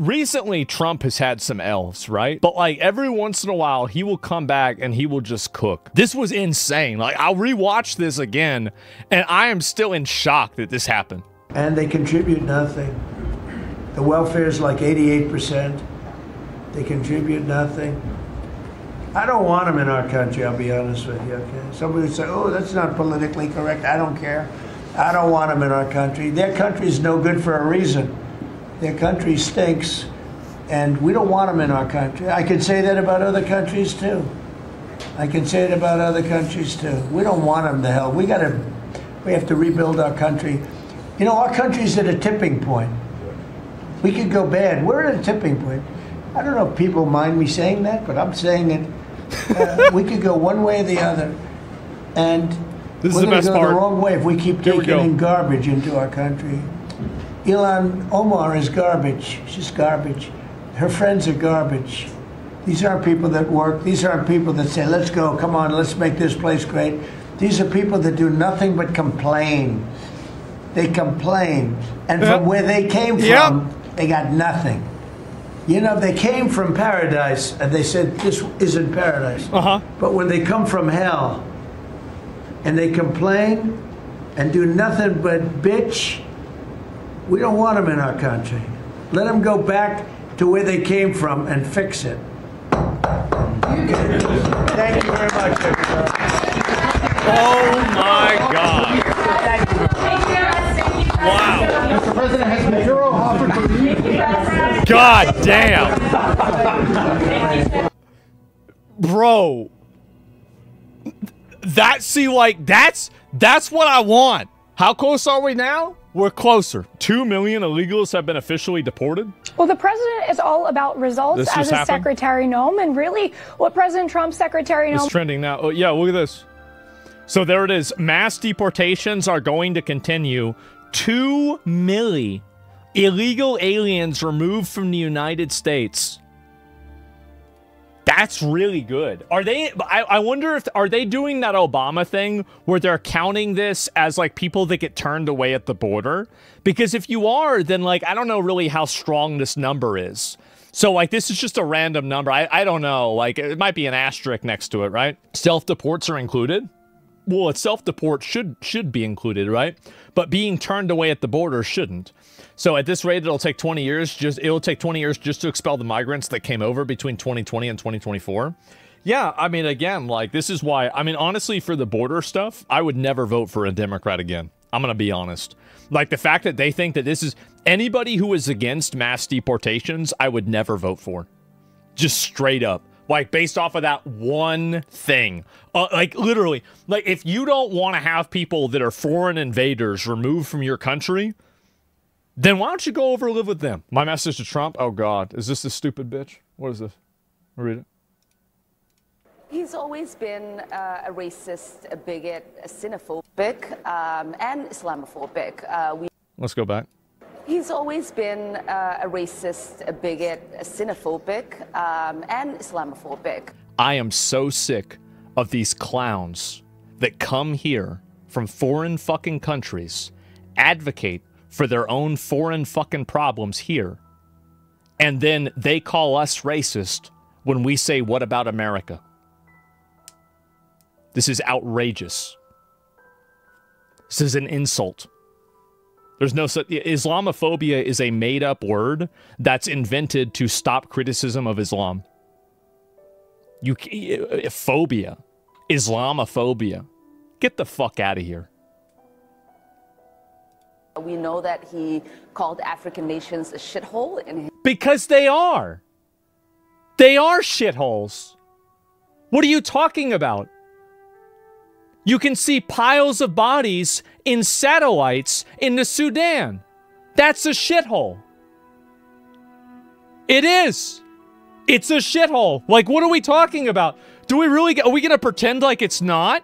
recently Trump has had some L's, right? But like every once in a while, he will come back and he will just cook. This was insane. Like I'll rewatch this again and I am still in shock that this happened. And they contribute nothing. The welfare is like 88%. They contribute nothing. I don't want them in our country, I'll be honest with you, okay? Somebody would say, oh, that's not politically correct. I don't care. I don't want them in our country. Their country's no good for a reason. Their country stinks, and we don't want them in our country. I can say that about other countries, too. I can say it about other countries, too. We don't want them to hell. We have to rebuild our country. You know, our country's at a tipping point. We could go bad. We're at a tipping point. I don't know if people mind me saying that, but I'm saying it. We could go one way or the other, and we're going to go the wrong way if we keep taking in garbage into our country. Ilhan Omar is garbage. She's garbage. Her friends are garbage. These aren't people that work. These aren't people that say, let's go, come on, let's make this place great. These are people that do nothing but complain. They complain. And from where they came from, they got nothing. You know, they came from paradise, and they said, this isn't paradise. But when they come from hell, and they complain, and do nothing but bitch, we don't want them in our country. Let them go back to where they came from and fix it. Thank you very much, everybody. Oh, my God. Wow. Mr. President, has Maduro offered to leave? God damn. Bro. That's what I want. How close are we now? We're closer. 2 million illegals have been officially deported. Well, the president is all about results as a Secretary Noem, and really what President Trump's Secretary Noem... It's trending now. Oh, yeah, look at this. So there it is. Mass deportations are going to continue. 2 million illegal aliens removed from the United States. That's really good. Are they, I wonder if, are they doing that Obama thing where they're counting this as like people that get turned away at the border? Because if you are, then like, I don't know really how strong this number is. So like, this is just a random number. I don't know, like it might be an asterisk next to it, right? Self-deports are included. Well, self-deport should be included, right? But being turned away at the border shouldn't. So at this rate, it'll take 20 years. It'll take 20 years just to expel the migrants that came over between 2020 and 2024. Yeah, I mean, again, like this is why. I mean, honestly, for the border stuff, I would never vote for a Democrat again. I'm gonna be honest. Like the fact that they think that this is anybody who is against mass deportations, I would never vote for. Just straight up. Like, based off of that one thing. Like, literally. Like, if you don't want to have people that are foreign invaders removed from your country, then why don't you go over and live with them? My message to Trump, oh, God. Is this stupid bitch? What is this? Read it. He's always been a racist, a bigot, a xenophobic, and Islamophobic. Let's go back. He's always been a racist, a bigot, a xenophobic, and Islamophobic. I am so sick of these clowns that come here from foreign fucking countries, advocate for their own foreign fucking problems here, and then they call us racist when we say, what about America? This is outrageous. This is an insult. There's no such... Islamophobia is a made-up word that's invented to stop criticism of Islam. Phobia. Islamophobia. Get the fuck out of here. We know that he called African nations a shithole in his... Because they are. They are shitholes. What are you talking about? You can see piles of bodies in satellites in the Sudan. That's a shithole. It is. It's a shithole. Like, what are we talking about? Do we really... Are we going to pretend like it's not?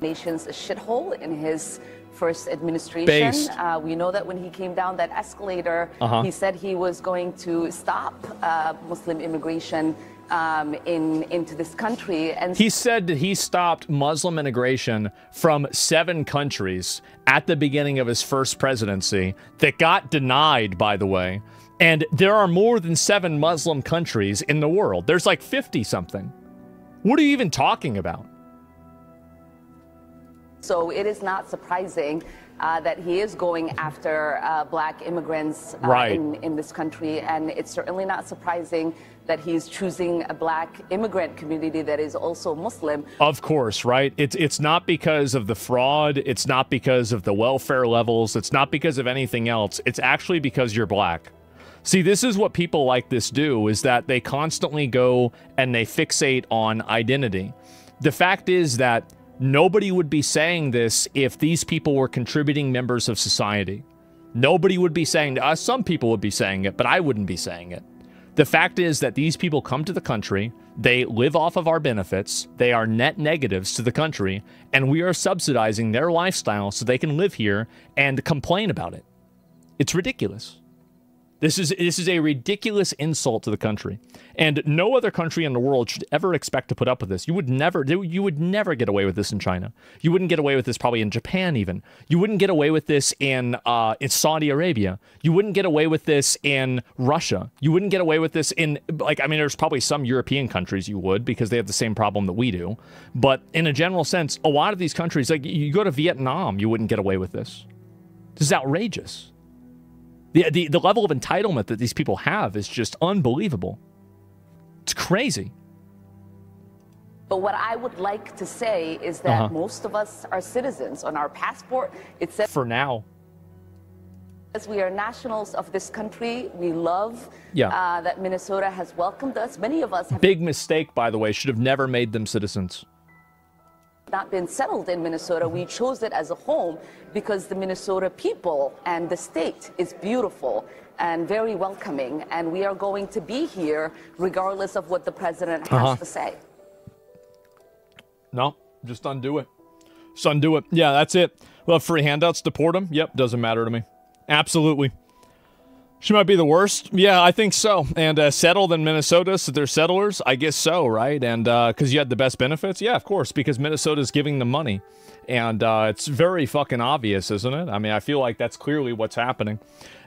Nations a shithole in his first administration. We know that when he came down that escalator, he said he was going to stop Muslim immigration into this country. And he said that he stopped Muslim immigration from 7 countries at the beginning of his first presidency that got denied, by the way. And there are more than 7 Muslim countries in the world. There's like 50-something. What are you even talking about? So it is not surprising that he is going after black immigrants in this country. And it's certainly not surprising that he's choosing a black immigrant community that is also Muslim. Of course, right? It's not because of the fraud. It's not because of the welfare levels. It's not because of anything else. It's actually because you're black. See, this is what people like this do, is that they constantly go and they fixate on identity. The fact is that nobody would be saying this if these people were contributing members of society. Nobody would be saying to us. Some people would be saying it, but I wouldn't be saying it. The fact is that these people come to the country, they live off of our benefits, they are net negatives to the country, and we are subsidizing their lifestyle so they can live here and complain about it. It's ridiculous. This is a ridiculous insult to the country, and no other country in the world should ever expect to put up with this. You would never get away with this in China. You wouldn't get away with this probably in Japan even. You wouldn't get away with this in Saudi Arabia. You wouldn't get away with this in Russia. You wouldn't get away with this in, like, I mean, there's probably some European countries you would, because they have the same problem that we do. But in a general sense, a lot of these countries, like you go to Vietnam, you wouldn't get away with this. This is outrageous. The level of entitlement that these people have is just unbelievable. It's crazy. But what I would like to say is that most of us are citizens. On our passport, it says, for now, as we are nationals of this country. We love that Minnesota has welcomed us. Many of us have... Big mistake, by the way. Should have never made them citizens. Not been settled in Minnesota. We chose it as a home because the Minnesota people and the state is beautiful and very welcoming, and we are going to be here regardless of what the president has to say. No, just undo it. Just undo it. Yeah, that's it. Well, free handouts, deport them? Yep, doesn't matter to me. Absolutely. She might be the worst. Yeah, I think so. And settled in Minnesota, so they're settlers? I guess so, right? And because you had the best benefits? Yeah, of course, because Minnesota's giving them money. And it's very fucking obvious, isn't it? I mean, I feel like that's clearly what's happening.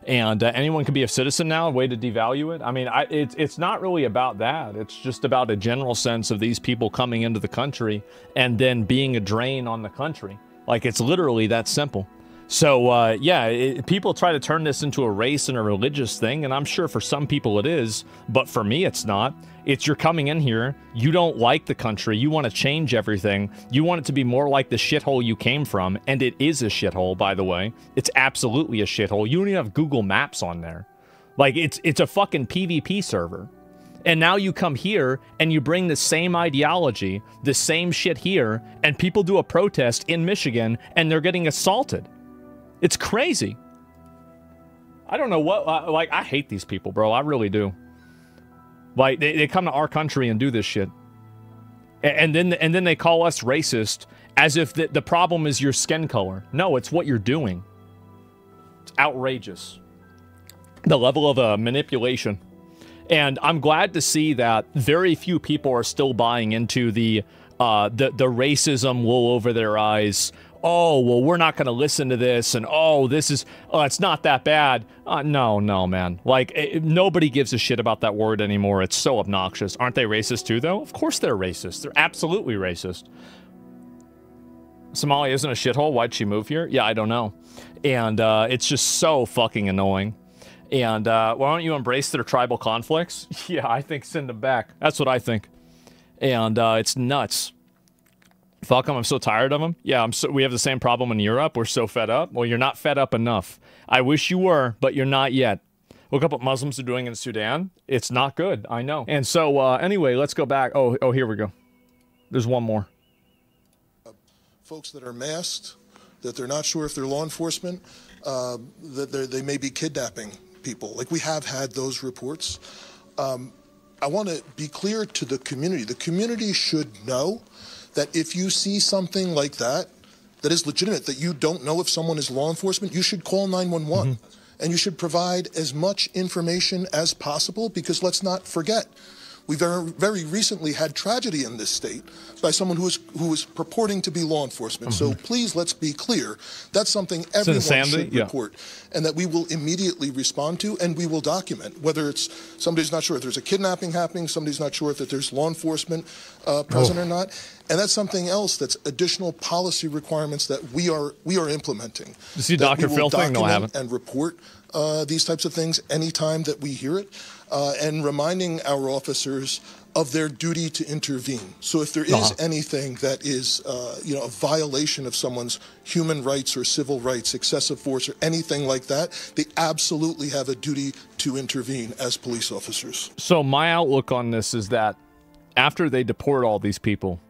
And anyone can be a citizen now, a way to devalue it. I mean, it's not really about that. It's just about a general sense of these people coming into the country and then being a drain on the country. Like, it's literally that simple. So, yeah, people try to turn this into a race and a religious thing, and I'm sure for some people it is, but for me it's not. It's you're coming in here, you don't like the country, you want to change everything, you want it to be more like the shithole you came from, and it is a shithole, by the way. It's absolutely a shithole. You don't even have Google Maps on there. Like, it's a fucking PvP server. And now you come here and you bring the same ideology, the same shit here, and people do a protest in Michigan and they're getting assaulted. It's crazy. I don't know what, like, I hate these people, bro. I really do. Like, they come to our country and do this shit. And then they call us racist as if the problem is your skin color. No, it's what you're doing. It's outrageous. The level of manipulation. And I'm glad to see that very few people are still buying into the racism wool over their eyes. Oh, well, we're not going to listen to this, and it's not that bad. No, man. Like, nobody gives a shit about that word anymore. It's so obnoxious. Aren't they racist too, though? Of course they're racist. They're absolutely racist. Somalia isn't a shithole. Why'd she move here? Yeah, I don't know. And it's just so fucking annoying. And why don't you embrace their tribal conflicts? Yeah, I think send them back. That's what I think. And it's nuts. Fuck them, I'm so tired of them. Yeah, we have the same problem in Europe. We're so fed up. Well, you're not fed up enough. I wish you were, but you're not yet. Look up what Muslims are doing in Sudan. It's not good, I know. And so, anyway, let's go back. Oh, here we go. There's one more. Folks that are masked, that they're not sure if they're law enforcement, that they may be kidnapping people. Like, we have had those reports. I want to be clear to the community. The community should know that if you see something like that is legitimate, that you don't know if someone is law enforcement, you should call 911. And you should provide as much information as possible, because let's not forget, We very recently had tragedy in this state by someone who was purporting to be law enforcement. So please, let's be clear. That's something everyone should report, and that we will immediately respond to, and we will document. Whether it's somebody's not sure if there's a kidnapping happening, somebody's not sure if that there's law enforcement present or not, and that's something else. That's additional policy requirements that we are implementing. You see, Dr. Phil thing? No, I haven't. And report these types of things anytime that we hear it, and reminding our officers of their duty to intervene. So if there is anything that is, a violation of someone's human rights or civil rights, excessive force or anything like that, they absolutely have a duty to intervene as police officers. So my outlook on this is that after they deport all these people,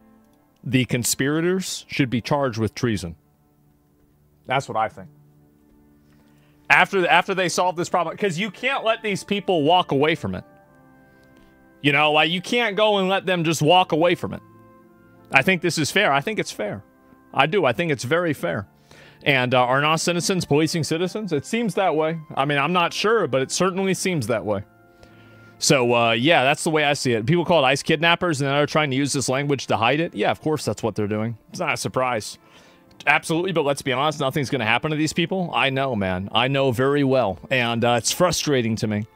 the conspirators should be charged with treason. That's what I think. After they solve this problem, because you can't let these people walk away from it. You know, like, you can't go and let them just walk away from it. I think this is fair. I think it's fair. I do. I think it's very fair. And are non-citizens policing citizens? It seems that way. I mean, I'm not sure, but it certainly seems that way. So, yeah, that's the way I see it. People call it ICE kidnappers, and they're trying to use this language to hide it. Yeah, of course that's what they're doing. It's not a surprise. Absolutely, but let's be honest, nothing's going to happen to these people. I know, man. I know very well, and it's frustrating to me.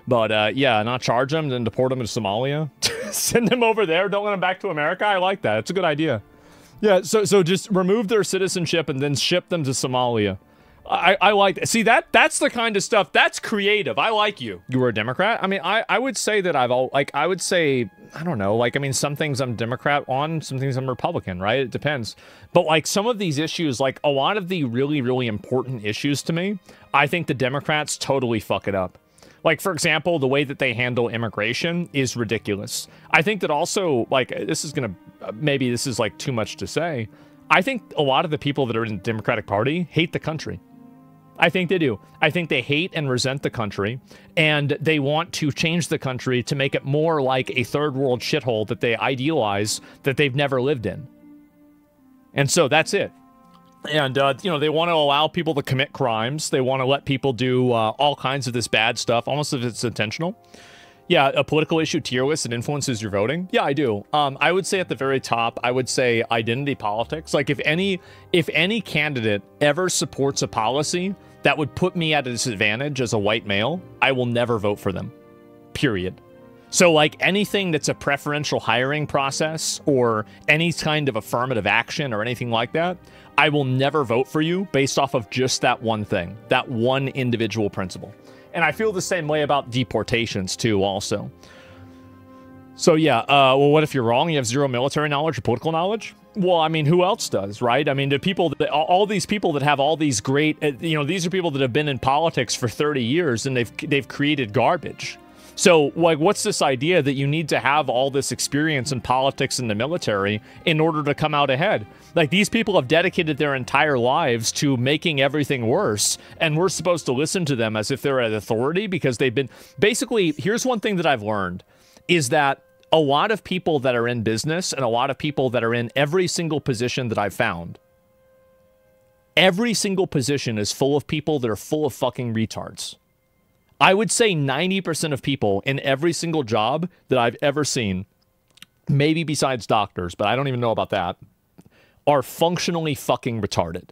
But, yeah, not charge them, then deport them to Somalia. Send them over there, don't let them back to America. I like that. It's a good idea. Yeah, so just remove their citizenship and then ship them to Somalia. I like that. See, that's the kind of stuff, that's creative. I like you. You were a Democrat? I mean, I would say that I would say, I don't know, like, I mean, some things I'm Democrat on, some things I'm Republican, right? It depends. But, like, some of these issues, like, a lot of the really, really important issues to me, I think the Democrats totally fuck it up. Like, for example, the way that they handle immigration is ridiculous. I think that also, like, this is gonna, maybe this is, like, too much to say. I think a lot of the people that are in the Democratic Party hate the country. I think they do. I think they hate and resent the country, and they want to change the country to make it more like a third world shithole that they idealize that they've never lived in. And so that's it. And, you know, they want to allow people to commit crimes. They want to let people do all kinds of this bad stuff, almost if it's intentional. Yeah, a political issue tier list that influences your voting? Yeah, I do. I would say at the very top, I would say identity politics. Like, if any candidate ever supports a policy that would put me at a disadvantage as a white male, I will never vote for them. Period. So, like, anything that's a preferential hiring process or any kind of affirmative action or anything like that, I will never vote for you based off of just that one thing, that one individual principle. And I feel the same way about deportations, too, also. So, yeah, well, what if you're wrong? You have zero military knowledge or political knowledge? Well, I mean, who else does, right? I mean, the people, all these people that have all these great, you know, these are people that have been in politics for 30 years and they've created garbage. So, like, what's this idea that you need to have all this experience in politics and the military in order to come out ahead? Like, these people have dedicated their entire lives to making everything worse, and we're supposed to listen to them as if they're an authority because they've been... Basically, here's one thing that I've learned, is that a lot of people that are in business and a lot of people that are in every single position that I've found, every single position is full of people that are full of fucking retards. I would say 90% of people in every single job that I've ever seen, maybe besides doctors, but I don't even know about that, are functionally fucking retarded.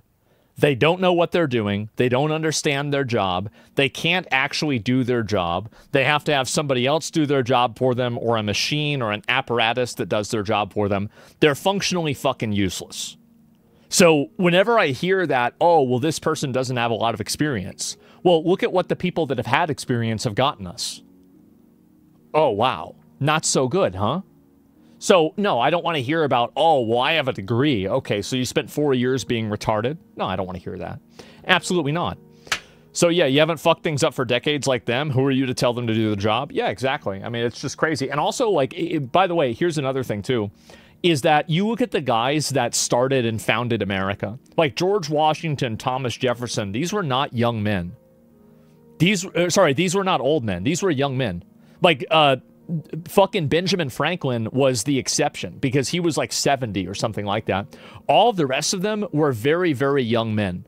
They don't know what they're doing. They don't understand their job. They can't actually do their job. They have to have somebody else do their job for them, or a machine or an apparatus that does their job for them. They're functionally fucking useless. So whenever I hear that, oh, well, this person doesn't have a lot of experience. Well, look at what the people that have had experience have gotten us. Oh, wow. Not so good, huh? So, no, I don't want to hear about, oh, well, I have a degree. Okay, so you spent 4 years being retarded? No, I don't want to hear that. Absolutely not. So, yeah, you haven't fucked things up for decades like them. Who are you to tell them to do the job? Yeah, exactly. I mean, it's just crazy. And also, like, by the way, here's another thing, too, is that you look at the guys that started and founded America. Like George Washington, Thomas Jefferson, these were not young men. These were not old men. These were young men. Like, fucking Benjamin Franklin was the exception because he was like 70 or something like that. All of the rest of them were very, very young men.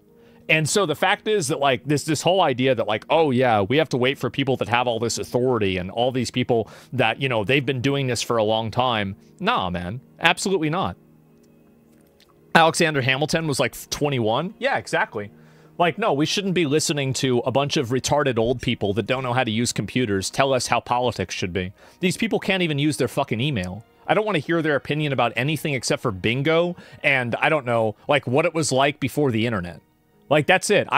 And so the fact is that, like, this whole idea that, like, oh yeah, we have to wait for people that have all this authority and all these people that, you know, they've been doing this for a long time. Nah, man, absolutely not. Alexander Hamilton was like 21. Yeah, exactly. Like, no, we shouldn't be listening to a bunch of retarded old people that don't know how to use computers tell us how politics should be. These people can't even use their fucking email. I don't want to hear their opinion about anything except for bingo and, I don't know, like, what it was like before the internet. Like, that's it.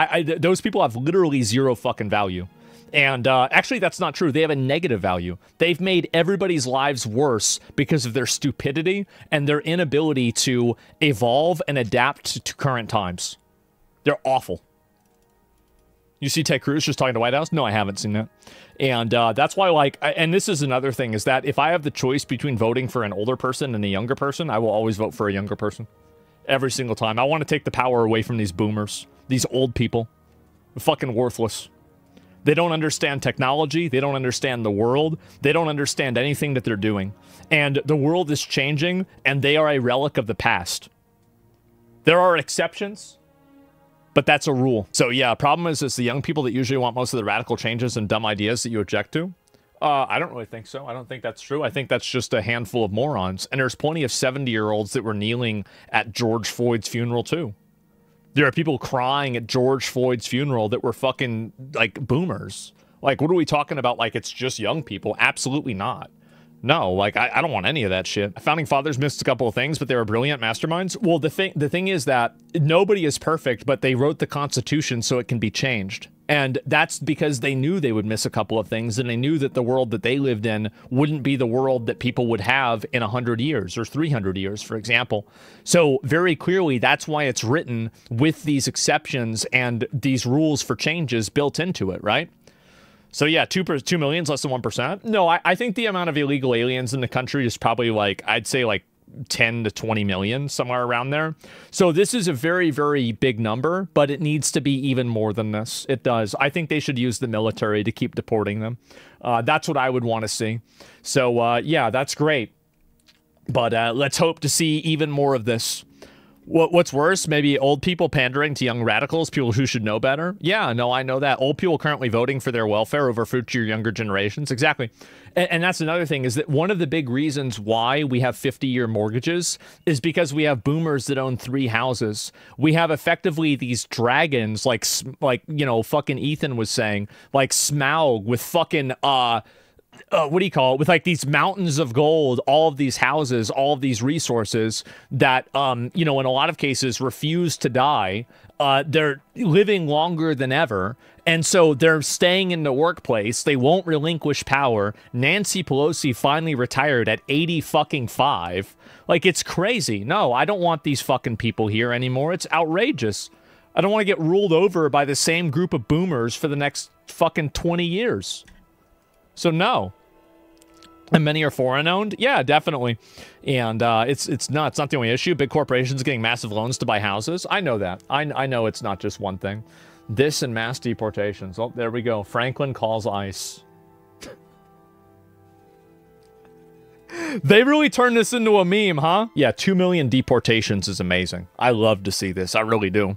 Those people have literally zero fucking value. And actually, that's not true. They have a negative value. They've made everybody's lives worse because of their stupidity and their inability to evolve and adapt to current times. They're awful. You see Ted Cruz just talking to White House? No, I haven't seen that. And that's why, like, and this is another thing, is that if I have the choice between voting for an older person and a younger person, I will always vote for a younger person. Every single time. I want to take the power away from these boomers. These old people. They're fucking worthless. They don't understand technology. They don't understand the world. They don't understand anything that they're doing. And the world is changing, and they are a relic of the past. There are exceptions, but that's a rule. So yeah, problem is the young people that usually want most of the radical changes and dumb ideas that you object to. I don't really think so. I don't think that's true. I think that's just a handful of morons. And there's plenty of 70-year-olds that were kneeling at George Floyd's funeral too. There are people crying at George Floyd's funeral that were fucking, like, boomers. Like, what are we talking about? Like, it's just young people? Absolutely not. No, like, I don't want any of that shit. Founding Fathers missed a couple of things, but they were brilliant masterminds. Well, the thing is that nobody is perfect, but they wrote the Constitution so it can be changed. And that's because they knew they would miss a couple of things, and they knew that the world that they lived in wouldn't be the world that people would have in 100 years or 300 years, for example. So very clearly, that's why it's written with these exceptions and these rules for changes built into it, right? So yeah, 2 million is less than 1%. No, I think the amount of illegal aliens in the country is probably, like, I'd say like 10 to 20 million, somewhere around there. So this is a very, very big number, but it needs to be even more than this. It does. I think they should use the military to keep deporting them. That's what I would want to see. So yeah, that's great. But let's hope to see even more of this. What's worse, maybe old people pandering to young radicals, people who should know better? Yeah, no, I know that. Old people currently voting for their welfare over future younger generations. Exactly. And that's another thing, is that one of the big reasons why we have 50-year mortgages is because we have boomers that own 3 houses. We have effectively these dragons, like you know, fucking Ethan was saying, like Smaug with fucking, what do you call it? With like these mountains of gold, all of these houses, all of these resources that, you know, in a lot of cases refuse to die. They're living longer than ever. And so they're staying in the workplace. They won't relinquish power. Nancy Pelosi finally retired at 85. Like, it's crazy. No, I don't want these fucking people here anymore. It's outrageous. I don't want to get ruled over by the same group of boomers for the next fucking 20 years. So no. And many are foreign owned? Yeah, definitely. And it's not the only issue. Big corporations getting massive loans to buy houses. I know that. I know it's not just one thing. This and mass deportations. Oh, there we go. Franklin calls ICE. They really turned this into a meme, huh? Yeah, 2 million deportations is amazing. I love to see this. I really do.